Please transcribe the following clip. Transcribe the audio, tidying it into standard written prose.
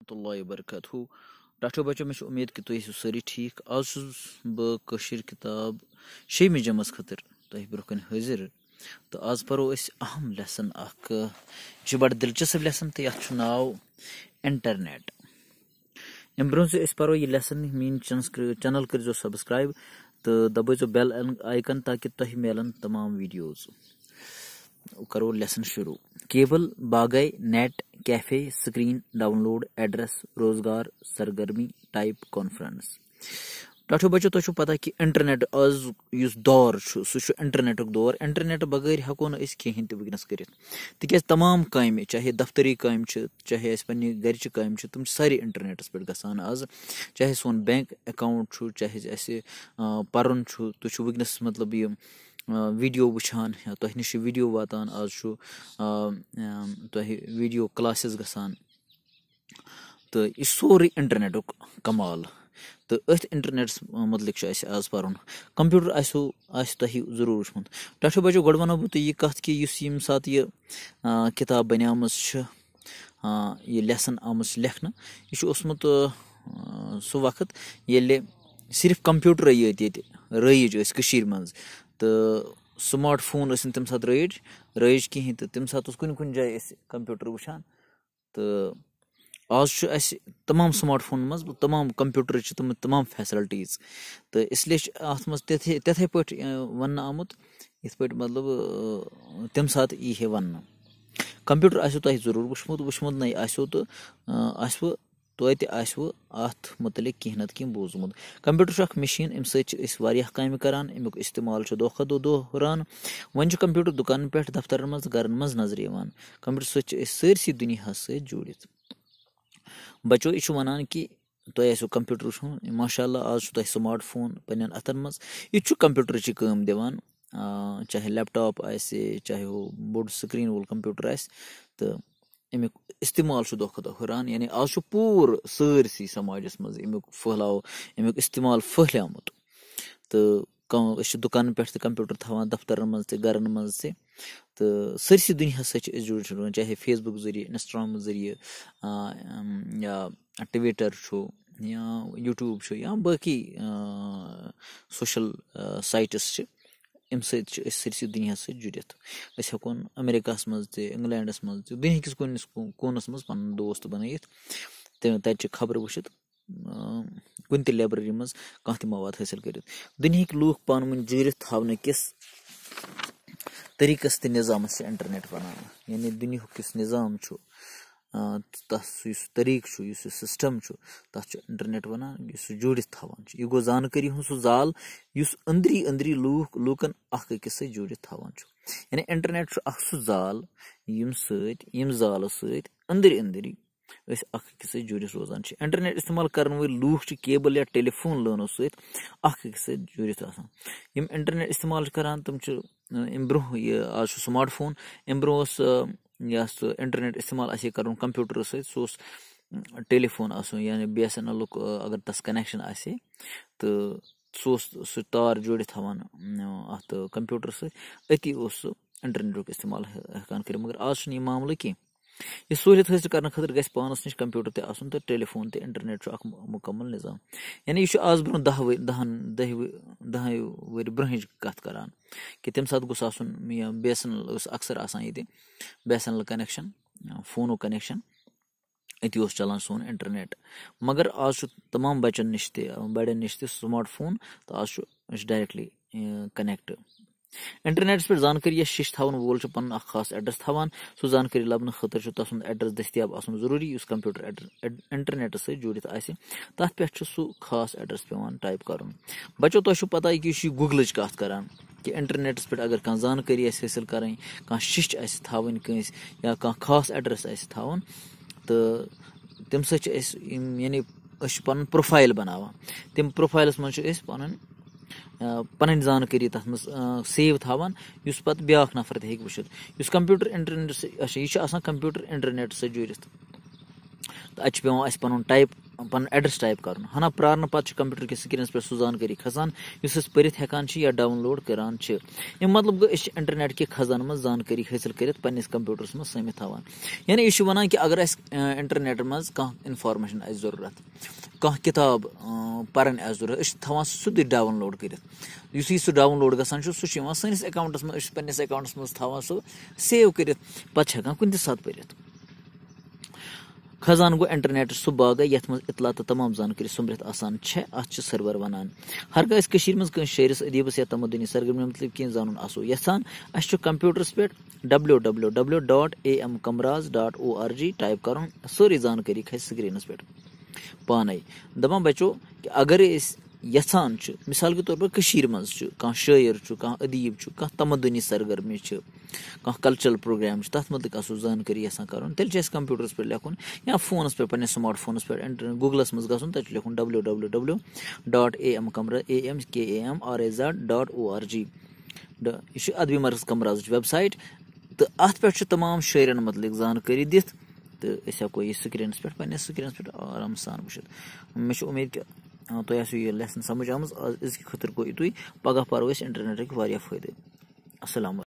الله وبرکاتہ ڈاکٹر بچو میں امید کہ تُہۍ ٲسِو سٲری ٹھیٖک. آز چھُس بہٕ کٲشِر کِتاب 6مہِ جمٲژ خٲطرٕ تۄہہِ برونٛہہ کَنہِ حٲضِر تہٕ آز پَرو أسۍ اہم لیسن اکھ. یہِ چھُ بَڑٕ دِلچسپ لیسن تہٕ یَتھ چھُ ناو انٹرنیٹ. اَمہِ برونٛہہ زِ أسۍ پَرو یہِ لیسن میٲنۍ چینل کٔرۍزیو سبسکرایب تہٕ دبٲیزیو بیل آیکن تاکہِ تۄہہِ میلن تمام ویڈیوز. کرو لیسن شروع. کیبل باغے net cafe screen download address روزگار سرگرمی ٹائپ کانفرنس. ڈاکٹر بچو تۄہہِ چھو پتہ کہِ انٹرنیٹ آز یُس دور چھُ سُہ چھُ انٹرنیٹُک دور. انٹرنیٹ بغٲر ہٮ۪کو نہٕ أسۍ کِہینۍ تہِ وٕنکیٚنس کٔرِتھ تِکیازِ تمام کامہِ چاہے دفتری کامہِ چھِ چاہے اَسہِ پننہِ گرِچہِ کامہِ چھِ تِم چھِ سارے انٹرنیٹس پٮ۪ٹھ گژھان آز. چاہے سون بینک اکاونٹ چھُ چاہے اَسہِ پرُن چھُ تُہۍ چھِو وٕنکیٚنس مطلب یہِ ویٖڈیو وٕچھان یا تۄہہِ نِش چھُ ویٖڈیو واتان. آز چھُ تۄہہِ ویٖڈیو کلاسز گژھان تہٕ یہِ چھُ سورُے انٹرنیٹُک کمال. تہٕ أتھۍ انٹرنیٹس متعلق چھُ اَسہِ آز پرُن. کمپیوٗٹر آسہِ تۄہہِ ضروٗر وٕچھمُت. ڈاکٹر بچو گۄڈٕ ونو بہٕ تۄہہِ یہِ کتھ کہِ یُس ییٚمہِ ساتہٕ یہِ کِتاب بنیمٕژ چھِ یہِ لیسن آمٕژ چھِ لیکھنہٕ یہِ چھُ اوسمُت سُہ وقت ییٚلہِ صرف کمپیوٗٹرے یٲتۍ ییٚتہِ رٲیِج ٲسۍ کٔشیٖر منٛز تہٕ سمارٹ فون ٲسۍ نہٕ تمہِ ساتہٕ رٲیِج کِہینۍ تہٕ تمہِ ساتہٕ اوس کُنہِ جایہِ أسۍ کمپیوٗٹر وٕچھان. تہٕ آز چھُ اَسہِ تمام سمارٹ فونن منٛز تمام کمپیوٗٹرٕچ تمام فیسلٹیٖز تہٕ اسلیے چھِ اتھ منٛز تِتھے پٲٹھۍ وننہٕ آمُت یِتھ پٲٹھۍ مطلب تمہِ ساتہٕ یی ہے وننہٕ. کمپیوٗٹر آسیو تۄہہِ ضروٗر وٕچھمُت نَے آسیو تہٕ آسوٕ توتہِ آسوٕ اتھ متعلق کینٛہہ نتہٕ کینٛہہ بوٗزمُت. کمپیوٗٹر چھُ اکھ مِشیٖن امہِ سۭتۍ چھِ أسۍ واریاہ کامہِ کران. امیُک استعمال چھُ دۄہ کھۄتہٕ دۄہ ہُران. وۄنۍ چھُ کمپیوٗٹر دُکانن پٮ۪ٹھ دفترن منٛز گرن منٛز نظرِ یِوان. کمپیوٗٹر سۭتۍ چھِ أسۍ سٲرسٕے دُنیاہس سۭتۍ جوٗڑِتھ. بچو یہِ چھُ ونان کہِ تۄہہِ آسیو کمپیوٗٹر وٕچھمُت. ماشاء اللہ آز چھُ تۄہہِ سمارٹ فون پننٮ۪ن اتھن منٛز. یہِ تہِ چھُ کمپیوٗٹرٕچی کٲم دِوان چاہے لیپ ٹاپ آسہِ چاہے ہُہ بوٚڑ سکریٖن وول کمپیوٗٹر آسہِ تہٕ امیُک استعمال چھُ دۄہ کھۄتہٕ دۄہ ہُران. یعنی آز چھُ پوٗرٕ سٲرسٕے سماجس منٛز امیُک استعمال پھٔہلیومُت. تہٕ أسۍ چھِ دُکانن پٮ۪ٹھ تہِ کمپیوٗٹر تھاوان دفترن منٛز تہِ گرن منٛز تہِ تہٕ سٲرسٕے دُنیاہس سۭتۍ چھِ أسۍ جوٗڑِتھ روزان. چاہے فیس بُک ذٔریعہٕ انسٹاگرام ذٔریعہٕ یا ٹُویٖٹر چھُ یا یوٗٹیوٗب چھُ یا باقٕے سوشل سایٹٕس چھِ. امہِ سۭتۍ چھِ أسۍ سٲرسٕے دُنیاہس سۭتۍ جُڑِتھ. أسۍ ہٮ۪کون امریکاہس منٛز تہِ انگلینڈس منٛز تہِ دُنہِکِس کُنہِ کوٗنس منٛز پنُن دوست بنٲیِتھ تہٕ تتہِ چہِ خبرٕ وٕچھِتھ کُنہِ تہِ لایبرری منٛز کانٛہہ تہِ مواد حٲصِل کٔرِتھ. دُنہِکۍ لوٗکھ پانہٕ ؤنۍ جوٗرِتھ تھاونہٕ کِس طٔریٖقس تہٕ نظامس چھِ انٹرنیٹ ونان. یعنی دُنیہُک یُس نظام چھُ تتھ یُس طٔریٖقہٕ چھُ یُس یہِ سسٹم چھُ تتھ چھُ انٹرنیٹ ونان یُس سُہ جوٗڑِتھ تھاوان چھُ. یہِ گوٚو زانکٲری ہُنٛد سُہ زال یُس أنٛدری لوٗکن اکھ أکِس سۭتۍ جوٗڑِتھ تھاوان چھُ. یعنی انٹرنیٹ چھُ اکھ سُہ زال ییٚمہِ زالہٕ سۭتۍ أنٛدری أسۍ اکھ أکِس سۭتۍ جوٗڑِتھ روزان چھِ. انٹرنیٹ استعمال کرن وٲلۍ لوٗکھ چھِ کیبل یا ٹیلی فون لٲنو سۭتۍ اکھ أکِس سۭتۍ جوٗڑِتھ آسان. یِم انٹرنیٹ استعمال چھِ کران تِم چھِ امہِ برونٛہہ یہِ آز چھُ سمارٹ فون. امہِ برونٛہہ اوس یۄس انٹرنیٹ استعمال آسہِ ہے کرُن کمپیوٗٹر سۭتۍ سُہ اوس ٹیلی فون آسُن. یعنی BSNL اگر تس کنیکشن آسہِ ہے تہٕ سُہ اوس سُہ تار جوٗڑِتھ تھاوان اتھ کمپیوٗٹر سۭتۍ أتی اوس سُہ انٹرنیٹُک استعمال ہٮ۪کان کٔرِتھ. مگر آز چھُنہٕ یہِ معاملہٕ کینٛہہ. یہِ سہوٗلیت حٲصِل کرنہٕ خٲطرٕ گژھِ پانس نِش کمپیوٗٹر تہِ آسُن تہٕ ٹیلی فون تہِ. انٹرنیٹ چھُ اکھ مُکمل نظام. یعنی یہِ چھُ آز برونٛہہ 10 ؤری برونٛہٕچ کتھ کران کہِ تمہِ ساتہٕ گوٚژھ آسُن BSNL اوس اکثر آسان ییٚتہِ BSNL کنیکشن فونُک کنیکشن أتی اوس چلان سون انٹرنیٹ. مگر آز چھُ تمام بچن نِش تہِ بڑٮ۪ن نِش تہِ سمارٹ فون تہٕ آز چھُ أسۍ ڈایریکٹلی کنیکٹ. انٹرنیٹس پٮ۪ٹھ زانکٲری یا شیٚش تھاون وول چھُ پنُن اکھ خاص ایڈرس تھاوان. سُہ زانکٲری لبنہٕ خٲطرٕ چھُ تسُنٛد ایڈرس دٔستیاب آسُن ضروٗری. یُس کمپیوٗٹر انٹرنیٹس سۭتۍ جوٗڑِتھ آسہِ تتھ پٮ۪ٹھ چھُ سُہ خاص ایڈرس پیوان ٹایپ کرُن. بچو تۄہہِ چھُو پتہ کہِ یہِ چھُ گوٗگلٕچ کتھ کران کہِ انٹرنیٹس پٮ۪ٹھ اگر کانٛہہ زانکٲری آسہِ حٲصِل کرٕنۍ کانٛہہ شیٚچھ آسہِ تھاوٕنۍ کٲنٛسہِ یا کانٛہہ خاص ایڈرس آسہِ تھاوُن تہٕ تمہِ سۭتۍ چھِ أسۍ یعنی أسۍ چھِ پنُن پروفایل بناوان. تمہِ پروفایلس منٛز چھِ أسۍ پنٕنۍ زانکٲری تتھ منٛز سیو تھاوان یُس پتہٕ بیاکھ نفر تہِ ہیٚکہِ وٕچھِتھ. یُس کمپیوٗٹر انٹرنیٹ یہِ چھُ آسان کمپیوٗٹر انٹرنیٹ سۭتۍ جوٗڑِتھ تہٕ اتہِ چھُ پیوان اسہِ پنُن ٹایپ پن ایڈریس ٹائپ کرُن ہنا پرارنہٕ پتہٕ چھُ کمپیوٹر کِس سکریٖنس پٮ۪ٹھ سُہ زانکٲری کھسان یُس أسۍ پٔرِتھ ہٮ۪کان چھِ یا ڈاوُن لوڈ کران چھِ. اَمیُک مطلب گوٚو أسۍ چھِ انٹرنیٹ کہِ خزانہٕ منٛز زانکٲری حٲصِل کٔرِتھ پننِس کمپیوٹرس منٛز سٲمِتھ تھاوان. یعنی یہِ چھُ ونان کہِ اگر اَسہِ انٹرنیٹس منٛز کانٛہہ انفارمیشن آسہِ ضروٗرت کانٛہہ کِتاب پرٕنۍ آسہِ ضروٗرت أسۍ چھِ تھاوان سُہ سیوٚدُے ڈاوُن لوڈ کٔرِتھ. یُتھُے سُہ ڈاوُن لوڈ گژھان چھُ سُہ چھُ یِوان سٲنِس اٮ۪کاونٹس منٛز أسۍ چھِ پننِس اٮ۪کاونٹس منٛز تھاوان سُہ سیو کٔرِتھ پتہٕ چھِ ہٮ۪کان کُنہِ تہِ ساتہٕ پٔرِتھ. خزانہٕ گوٚو انٹرنیٹس سُہ باغے یتھ منٛز اطلاع تہٕ تمام زانکٲری سومبرِتھ آسان چھےٚ اتھ چھِ سٔروَر ونان. ہر کانٛہہ أسۍ کٔشیٖر منٛز کٲنٛسہِ شٲعرس ادیٖبس یا تمدنی سرگرمی مطلب کینٛہہ زانُن آسو یژھان اسہِ چھُ کمپیوٹرس پٮ۪ٹھ www.amkamraz.org ٹایپ کرُن سٲرٕے زانکٲری کھسہِ سکریٖنس پٮ۪ٹھ پانے. دپان بچو کہِ اگرے أسۍ یژھان چھِ مثال کے طور پر کٔشیٖرِ منٛز چھُ کانٛہہ شٲعر چھُ کانٛہہ ادیٖب چھُ کانٛہہ تمدنی سرگرمی چھِ کانٛہہ کلچرل پروگرام چھُ تتھ متعلق آسو زانکٲری یژھان کرُن تیٚلہِ چھُ اَسہِ کمپیوٹرس پٮ۪ٹھ لیکھُن یا فونس پٮ۪ٹھ پننِس سمارٹ فونس پٮ۪ٹھ گوٗگلس منٛز گژھُن تتہِ چھُ لیکھُن www.amkamraz.org. یہِ چھُ ادبی مرکز کمرازٕچ ویب سایٹ تہٕ اتھ پٮ۪ٹھ چھُ تمام شٲعرن متعلق زانکٲری دِتھ تہٕ أسۍ ہٮ۪کو یہِ سکریٖنس پٮ۪ٹھ پننِس سکریٖنس پٮ۪ٹھ آرام سان وٕچھِتھ. مےٚ چھِ اُمید کہِ تۄہہِ آسیو یہِ لیسن سمجھ آمٕژ. أزکہِ خٲطرٕ گوٚو یِتُے پگہہ پرو أسۍ انٹرنیٹٕکۍ واریاہ فٲیدٕ. السلام علیکم.